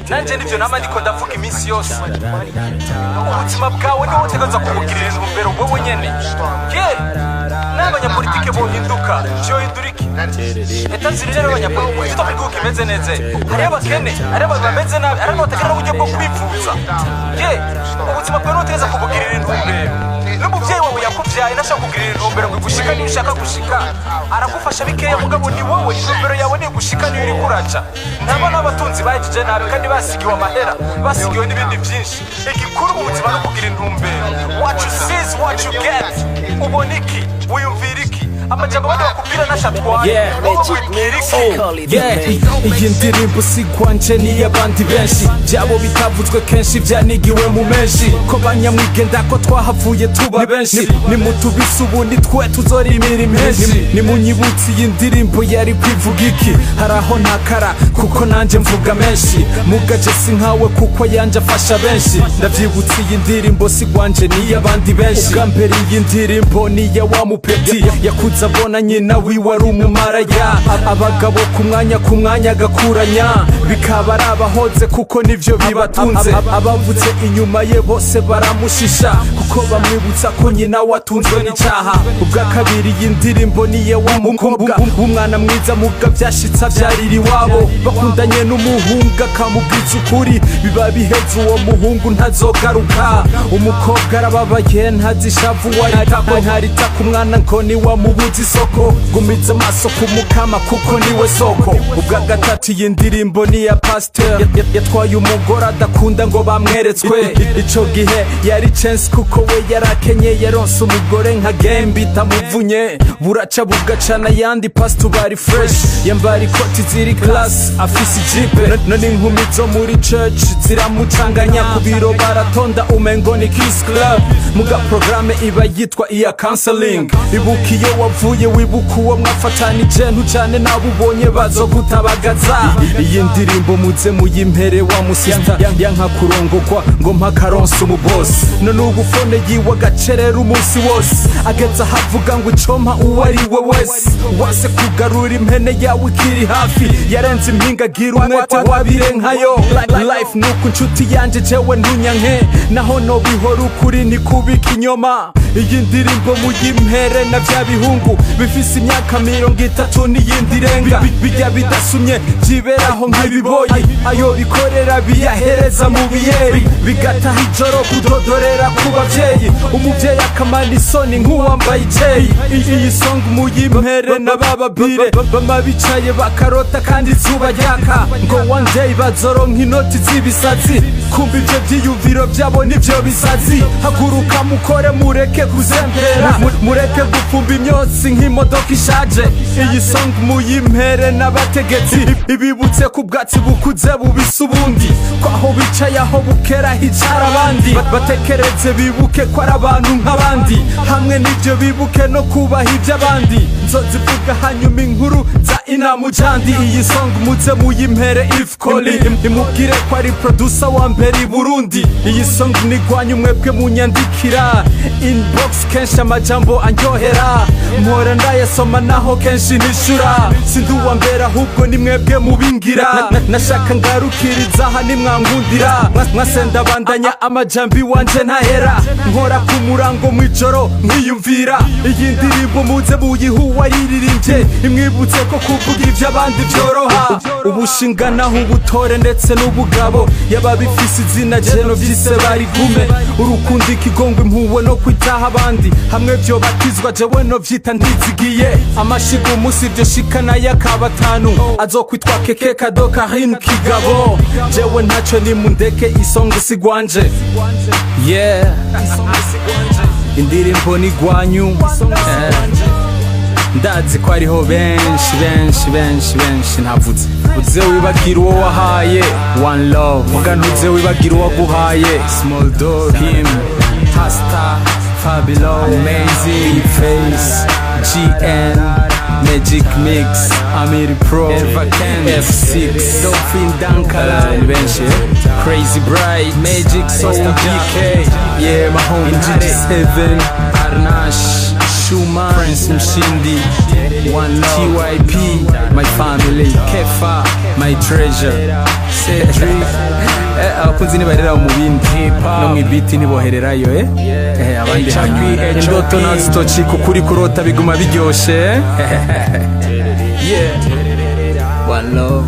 nanje nivyo nama ndiko ndavuga iminsi yose ubuzima bwawe niwo utegerezwa kubugirira intumbero wewe nyene n'abanyapolitike bohinduka vyohindura iki Etats-Unis rero abanyapolitike igihugu kimeze neza hariho abakene hariho abantu bameze nabi hariho n'abatagira uburyo bwo kwivuza ubuzima bwawe niwo utegerezwa kubugirira intumbero n'umuvyeyi wawe yakuvyaye nashaka kugirira intumbero ngo gushika niyo ushaka gushika aragufasha bikeya mugabo ni wowe intumbero yawe ni gushika niyo uri kuraca ntabona abatunzi bahejeje nabi kandi basigiwe amahera basigiwe n'ibindi byinshi igikuru mu buzima no kugira intumbero what you see is what you get ubona iki wiyumvira iki amajambo bandi bakubwira nashatwaye iyi ndirimbo si kwanje ni y'abandi benshi byabo bitavuzwe kenshi byanigiwe mu menshi ko banyamwigenda ko twahavuye tuba benshi nimutubise ubu ni twe tuzorimira impenshi nimunyibutse iyi ndirimbo yari kwivuga iki haraho ntakara kuko nanje mvuga menshi mugaje si nkawe kuko yanje afasha benshi ndavyibutse iyi ndirimbo si kwanje ni y'abandi benshi ubwa mbere iyi ndirimbo ni ya wa mupeti yakuza abona nyina wiwe ari umumaraya abagabo ku mwanya agakuranya bikaba ari abahoze kuko nivyo bibatunze abavutse inyuma ye bose baramushisha kuko bamwibutsa ko nyina watunzwe n'icaha ubwa kabiri iyi ndirimbo niye wa mukobwa umwana mwiza muga vyashitsa vyariri wabo bakundanye n'umuhungu akamubwiza ukuri biba biheze uwo muhungu ntazogaruka umukobwa arababaye ntazishavu ntarita ku mwana ngo ni wamubuza isoko gumiza amaso ku mukama kuko niwe soko ubwa gatatu iyi ndirimbo ni ya pasteur yatwaye umugore adakunda ngo bamweretswe ico gihe yari chance kuko we yarakenye yaronse umugore nka Gembi tamuvunye buraca bugacana yandi pastor bari fresh yambara ikoti ziri class afise ijipe none inkumi zo muri church ziramucanganya ku biro baratonda umengo ni kiss club muga programme iba yitwa iya counseling ibukiye wavuye wibuka uwo mwafatanije ntucane nabubonye bazogutabagaza iyi ndirimbo muze muyimpere wa musista yanka kurongokwa ngo mpakaronse umubosi none ubufone yiwe agacerera umunsi wose ageza havuga ngo icompa uwo ari we wese wase kugarura impene yawe ikiri hafi yarenze impinga gira umwete wabire nkayo life nuko inshuti yanje jewe ntunyanke naho no bihora ukuri ni kubika inyoma iyi ndirimbo muyimpere na vya bihungu bifise imyaka 30 n'iyindi irenga bijya bidasumye byiberaho nk'ibiboyi ayo bikorera biyahereza mu biyeri bigataha ijoro kudodorera ku bavyeyi umuvyeyi akamana isoni nk'uwambaye iceyi iyi song muyimpere na bababire bama bicaye bakarota kandi izuba ryaka ngo one day bazoronka inoti z'ibisazi kumva ivyo vyiyumviro vyabo nivyo bisazi haguruka mukore mureke kuzembera mureke gupfumba imyotsi nk'imodoka ishaje iyi song muyimpere n'abategetsi ibibutse ku bwatsi bukuze bubisa ubundi kwaho bicaye aho bukera hicara abandi batekereze bibuke ko ari abantu nk'abandi hamwe n'ivyo bibuke no kubaha ivy'abandi nzozivuga hanyuma inkuru za inamujandi iyi song muze muyimpere If Koli imubwire ko ari producer wa mbere i Burundi iyi song nigwanya umwebwe munyandikira inbox kenshi amajambo anyohera mpora ndayasoma naho kenshi nishura sindi uwa mbere ahubwo ni mwebwe mubingira nashaka ngarukiriza aha nimwankundira mwasenda bandanya amajambi wanje ntahera nkora ku murango mw'ijoro nkiyumvira iyi ndirimbo muze muyihuwa yiririmbye imwibutse ko kuvuga ivy'abandi vyoroha ubushinga naho ubutore ndetse n'ubugabo yaba bifise izina jeno vyise barigume urukundo ikigongo impuwe no kwitaha abandi hamwe vyo batizwa jewe no vyita ndizigiye amashigo musi vyo shikana y'akabatanu azokwitwa keke kado Karim Kigabo jewe ntaco ni mundeke isonga sigwanje indirimbo ni gwanyu ndazi ko ariho benshi ntavuze uze wibagira uwo wahaye one love muga ntuze wibagira uwo guhaye small door him Hasta Fabilo Amazing Face GN Magic Mix Amiri Pro F6 Dolphin Dankala benshi Crazy Bright Magic Soul DK yeah my homie G7 Arnash Shuman Prince Mshindi One love. TYP, my family. Kefa, my treasure. Cedric. Abakunzi nibarera mu bindi no mu biti nibohererayo abandi hamwe indoto nazitocika ukuri kurota biguma biryoshe. Yeah, one love.